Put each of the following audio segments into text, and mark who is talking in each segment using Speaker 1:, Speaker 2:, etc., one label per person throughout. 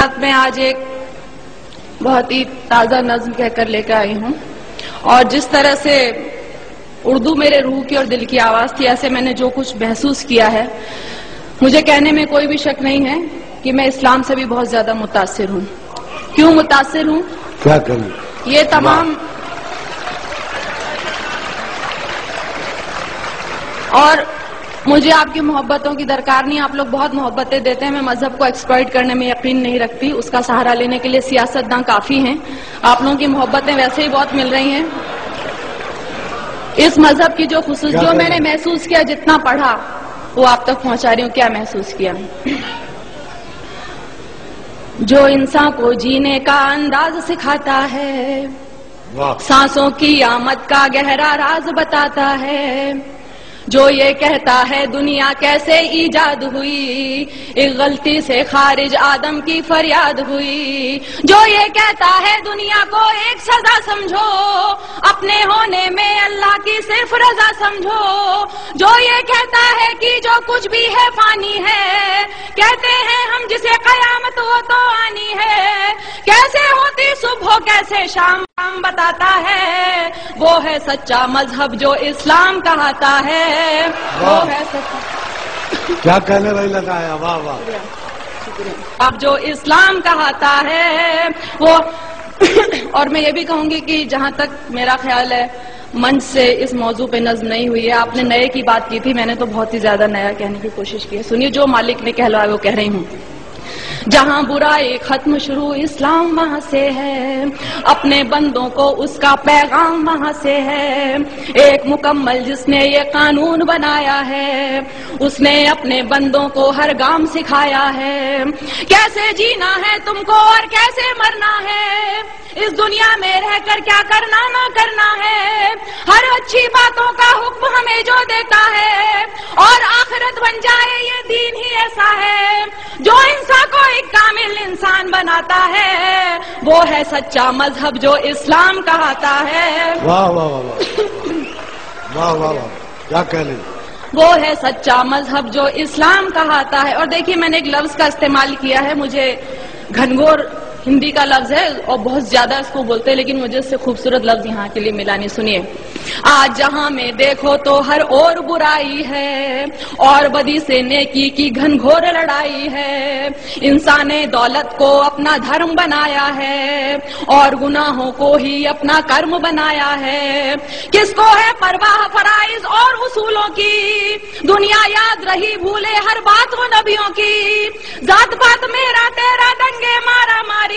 Speaker 1: خدمت میں آج ایک بہت ہی تازہ نظم کہہ کر لے کر آئی ہوں، اور جس طرح سے اردو میرے روح کی اور دل کی آواز تھی، ایسے میں نے جو کچھ محسوس کیا ہے، مجھے کہنے میں کوئی بھی شک نہیں ہے کہ میں اسلام سے بھی بہت زیادہ متاثر ہوں۔ کیوں متاثر ہوں؟
Speaker 2: کیا کروں؟
Speaker 1: یہ تمام اور مجھے آپ کی محبتوں کی درکار نہیں، آپ لوگ بہت محبتیں دیتے ہیں، میں مذہب کو ایکسپلائٹ کرنے میں یقین نہیں رکھتی، اس کا سہارا لینے کے لیے سیاستداں کافی ہیں، آپ لوگوں کی محبتیں ویسے ہی بہت مل رہی ہیں۔ اس مذہب کی جو خصوص جو میں نے محسوس کیا، جتنا پڑھا وہ آپ تک پہنچا رہی ہوں۔ کیا محسوس کیا؟ جو انسان کو جینے کا انداز سکھاتا ہے، سانسوں کی آمد کا گہرا راز بتاتا ہے، جو یہ کہتا ہے دنیا کیسے ایجاد ہوئی، ایک غلطی سے خارج آدم کی فریاد ہوئی، جو یہ کہتا ہے دنیا کو ایک سزا سمجھو، اپنے ہونے میں اللہ کی صرف رضا سمجھو، جو یہ کہتا ہے کہ جو کچھ بھی ہے فانی ہے، کہتے ہیں ہم جسے قیامت وہ تو آنی ہے، کیسے ہوتی صبح کیسے شام بتاتا ہے، وہ ہے سچا مذہب جو اسلام کہاتا ہے، وہ ہے سچا۔
Speaker 2: کیا کہنے والی لگا ہے؟ واہ واہ،
Speaker 1: اب جو اسلام کہاتا ہے وہ اور میں یہ بھی کہوں گی کہ جہاں تک میرا خیال ہے منچ سے اس موضوع پہ نظم نہیں ہوئی ہے، آپ نے نئے کی بات کی تھی، میں نے تو بہت ہی زیادہ نیا کہنے کی کوشش کی ہے۔ سنیے، جو مالک نے کہلوایا وہ کہہ رہی ہوں۔ جہاں برائی ختم شروع اسلام وہاں سے ہے، اپنے بندوں کو اس کا پیغام وہاں سے ہے، ایک مکمل جس نے یہ قانون بنایا ہے، اس نے اپنے بندوں کو ہر گام سکھایا ہے، کیسے جینا ہے تم کو اور کیسے مرنا ہے، اس دنیا میں رہ کر کیا کرنا نہ کرنا ہے، ہر اچھی باتوں کا حکم ہمیں جو دیتا ہے، اور آخرت بن جائے یہ دین ہی ایسا ہے جو انسان کو ایک کامل انسان بناتا ہے، وہ ہے سچا مذہب جو اسلام کہاتا ہے۔
Speaker 2: واہ واہ واہ واہ واہ واہ، کیا کہنے؟
Speaker 1: وہ ہے سچا مذہب جو اسلام کہاتا ہے۔ اور دیکھیے، میں نے ایک لفظ کا استعمال کیا ہے، مجھے گھنگور ہندی کا لفظ ہے اور بہت زیادہ اس کو بولتے ہیں، لیکن مجھے اس سے خوبصورت لفظ یہاں کے لیے ملا نہیں۔ سنیے، آج جہاں میں دیکھو تو ہر اور برائی ہے، اور بدی سے نیکی کی گھنگھور لڑائی ہے، انسان نے دولت کو اپنا دھرم بنایا ہے، اور گناہوں کو ہی اپنا کرم بنایا ہے، کس کو ہے پرواہ فرائض اور اصولوں کی، دنیا یاد رہی بھولے ہر بات وہ نبیوں کی، ذات پات میرا تیرا دنگے مارا ماری،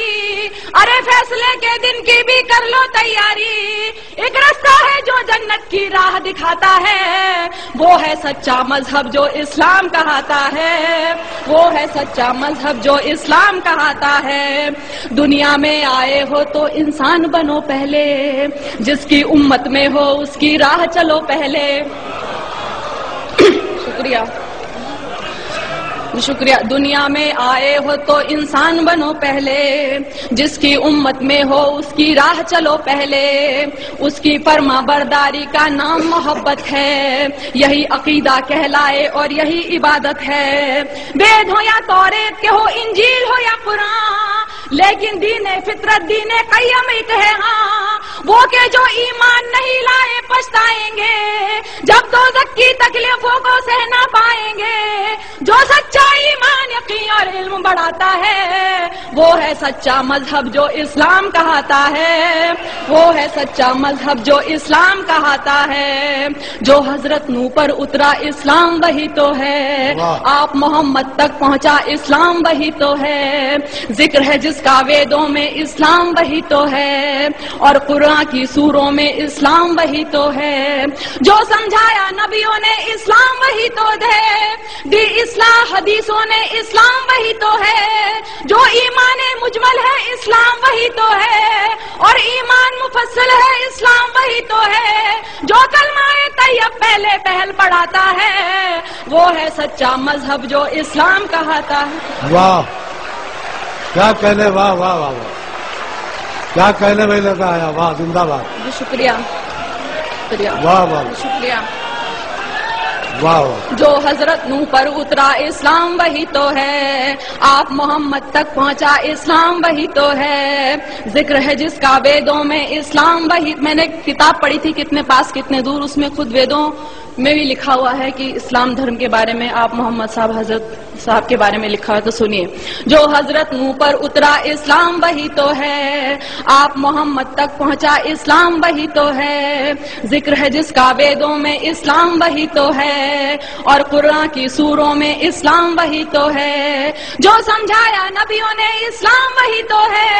Speaker 1: ارے فیصلے کے دن کی بھی کر لو تیاری، ایک رستہ ہے جو جنت کی راہ دکھاتا ہے، وہ ہے سچا مذہب جو اسلام کہاتا ہے، وہ ہے سچا مذہب جو اسلام کہاتا ہے۔ دنیا میں آئے ہو تو انسان بنو پہلے، جس کی امت میں ہو اس کی راہ چلو پہلے۔ شکریہ شکریہ۔ دنیا میں آئے ہو تو انسان بنو پہلے، جس کی امت میں ہو اس کی راہ چلو پہلے، اس کی فرما برداری کا نام محبت ہے، یہی عقیدہ کہلائے اور یہی عبادت ہے، وید ہو یا توریت کے ہو انجیل ہو یا قرآن، لیکن دین فطرت دین قیم ایک ہے ہاں، وہ کہ جو ایمان نہیں لائے پچھتائیں گے، جب دوزخ کی تکلیفوں کو سہ نہ پائیں گے، جو سچا ایمان یقین اور علم بڑھاتا ہے، وہ ہے سچا مذہب جو اسلام کہاتا ہے، وہ ہے سچا مذہب جو اسلام کہاتا ہے، جو حضرت نوح پر اترا اسلام وہی تو ہے، آپ محمد تک پہنچا اسلام وہی تو ہے، ذکر ہے جس کا ویدوں میں اسلام وہی تو ہے، اور قرآن کی سوروں میں اسلام وہی تو ہے، جو سمجھایا نبیوں نے اسلام وہی تو دی اصلاح حدیثوں نے اسلام وہی تو ہے، جو ایمان مجمل ہے اسلام وہی تو ہے، اور ایمان مفصل ہے اسلام وہی تو ہے، جو کلمہ طیب پہلے پہل پڑھاتا ہے، وہ ہے سچا مذہب جو اسلام کہاتا ہے۔
Speaker 2: واہ، کیا کہنے، واہ واہ واہ واہ، کیا کہنے میں لگا ہے، واہ، زندہ باد۔
Speaker 1: شکریہ شکریہ،
Speaker 2: واہ واہ،
Speaker 1: شکریہ
Speaker 2: واہ واہ.
Speaker 1: جو حضرت نوح پر اترا اسلام وہی تو ہے، آپ محمد تک پہنچا اسلام وہی تو ہے، ذکر ہے جس کا ویدوں میں اسلام وہی. میں نے کتاب پڑھی تھی کتنے پاس کتنے دور، اس میں خود ویدوں میں بھی لکھا ہوا ہے کہ اسلام دھرم کے بارے میں آپ محمد صاحب حضرت صاحب کے بارے میں لکھا ہے. تو سنیے، جو حضرت نوح پر اترا اسلام وہی تو ہے، آپ محمد تک پہنچا اسلام وہی تو ہے، ذکر ہے جس کا ویدوں میں اسلام وہی تو ہے، اور قرآن کی سوروں میں اسلام وہی تو ہے، جو سمجھایا نبیوں نے اسلام وہی تو ہے،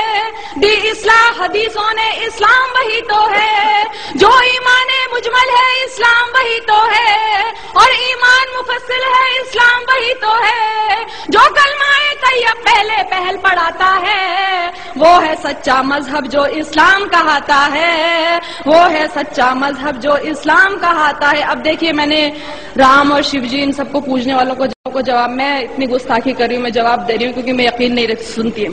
Speaker 1: دی اصلاح حدیثوں نے اسلام وہی تو ہے، جو ایمان مجمل ہے اسلام وہی تو ہے، اور ایمان مفصل ہے اسلام وہی تو ہے، جو کلمہ طیب پہلے پہل پڑھاتا ہے، وہ ہے سچا مذہب جو اسلام کہاتا ہے، وہ ہے سچا مذہب جو اسلام کہاتا ہے. اب دیکھیے، میں نے رام اور شیو جی ان سب کو پوجنے والوں کو جواب، میں اتنی گستاخی کر رہی ہوں، میں جواب دے رہی ہوں کیونکہ میں یقین نہیں سنتی ہے.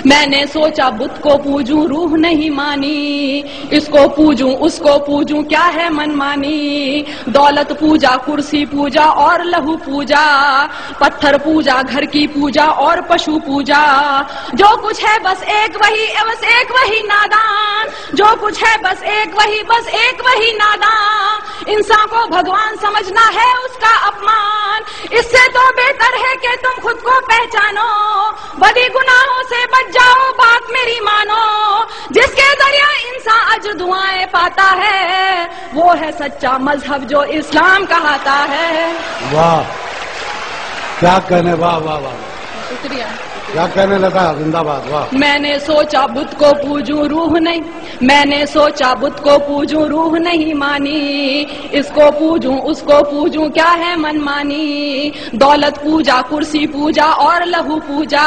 Speaker 1: میں نے سوچا بت کو پوجوں روح نہیں مانی، اس کو پوجوں اس کو پوجوں کیا ہے من مانی، دولت پوجا کرسی پوجا اور لہو پوجا، پتھر پوجا گھر کی پوجا اور پشو پوجا، جو کچھ ہے بس ایک وہی نادان، جو کچھ ہے بس ایک وہی نادان، انسان کو بھگوان سمجھنا ہے اس کا اپمان، اس سے تو بہتر ہے کہ تم خود کو پہچانو، بدی گناہوں سے بچ جاؤ بات میری مانو، جس کے ذریعہ انسان اجر دعائیں پاتا ہے، وہ ہے سچا مذہب جو اسلام کہاتا ہے.
Speaker 2: واہ، کیا کہنے، واہ واہ واہ.
Speaker 1: شکریہ.
Speaker 2: کیا کہنے لگا، زندہ باد. واہ.
Speaker 1: میں نے سوچا بت کو پوجوں روح نہیں، میں نے سوچا بت کو پوجوں روح نہیں مانی، اس کو پوجوں اس کو پوجوں کیا ہے من مانی، دولت پوجا کرسی پوجا اور لہو پوجا،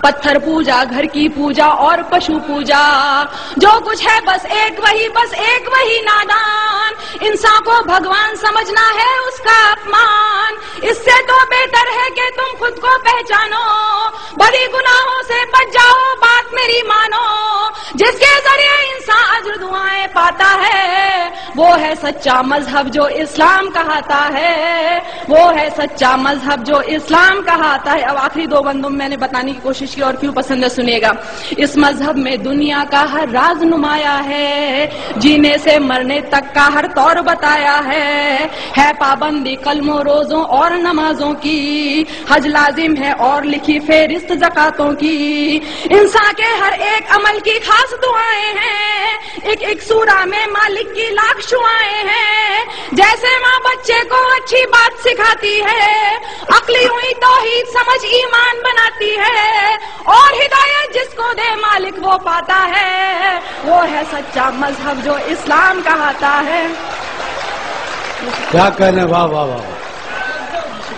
Speaker 1: پتھر پوجا گھر کی پوجا اور پشو پوجا، جو کچھ ہے بس ایک وہی نادان، انسان کو بھگوان سمجھنا ہے اس کا اپمان، اس سے تو بہتر ہے کہ تم خود کو پہچانو، بڑی گناہوں سے بچ جاؤ بات میری مانو، جس کے ذریعے انسان اجر دعائیں پاتا ہے، وہ ہے سچا مذہب جو اسلام کہاتا ہے، وہ ہے سچا مذہب جو اسلام کہاتا ہے. اب آخری دو بندوں میں نے بتانے کی کوشش کی اور کیوں پسند ہے سنیے گا. اس مذہب میں دنیا کا ہر راز نمایا ہے، جینے سے مرنے تک کا ہر طور بتایا ہے پابندی کلموں روزوں اور نمازوں کی، حج لازم ہے اور لکھی فہرست زکاتوں کی، انسان کے ہر ایک عمل کی خاص دعائیں ہیں، ایک سورہ میں مالک کی لاکھ شعائیں ہیں، جیسے ماں بچے کو اچھی بات سکھاتی ہے، عقلی ہوئی توحید سمجھ ایمان بناتی ہے، اور ہدایت جس کو دے مالک وہ پاتا ہے، وہ ہے سچا مذہب جو اسلام کہاتا ہے.
Speaker 2: کیا کہنے، واہ واہ واہ.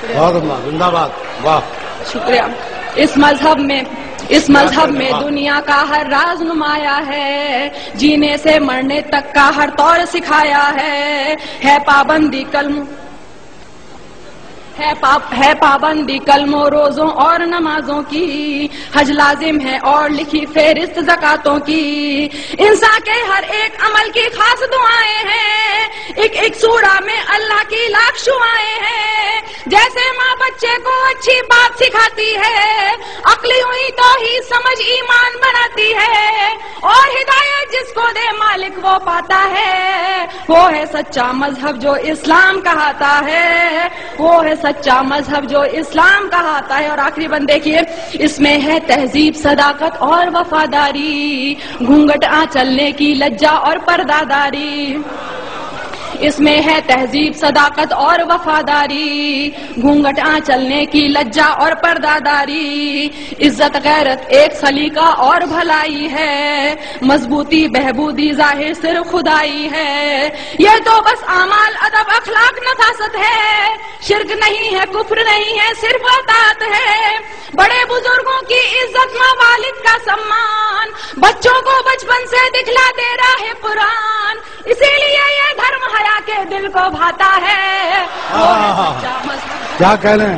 Speaker 2: بہت زندہ باد. واہ.
Speaker 1: شکریہ. اس مذہب میں دنیا کا ہر راز نمایا ہے، جینے سے مرنے تک کا ہر طور سکھایا ہے پابندی پابندی کلموں روزوں اور نمازوں کی، حج لازم ہے اور لکھی فہرست زکاتوں کی، انسان کے ہر ایک عمل کی خاص دعائیں ہیں، ایک سورہ میں اللہ کی لاکھ شعائیں ہیں، جیسے ماں بچے کو اچھی بات سکھاتی ہے، عقلی ہوئی توحید سمجھ ایمان بناتی ہے، اور ہدایت جس کو دے مالک وہ پاتا ہے، وہ ہے سچا مذہب جو اسلام کہاتا ہے، وہ ہے سچا مذہب جو اسلام کہاتا ہے. اور آخری بند دیکھیے، اس میں ہے تہذیب صداقت اور وفاداری، گھونگھٹ چلنے کی لجا اور پرداداری، اس میں ہے تہذیب صداقت اور وفاداری، گھونگھٹ چلنے کی لجا اور پرداداری، عزت غیرت ایک سلیقہ اور بھلائی ہے، مضبوطی بہبودی ظاہر صرف خدائی ہے، یہ تو بس اعمال ادب اخلاق نفاست ہے، شرک نہیں ہے کفر نہیں ہے صرف اطاعت ہے، بڑے بزرگوں کی عزت ماں والد کا سمان، بچوں کو بچپن سے دکھلا دے راہ قرآن، اسی لیے یہ دھرم حیا کے دل کو بھاتا ہے.
Speaker 2: کیا کہنے.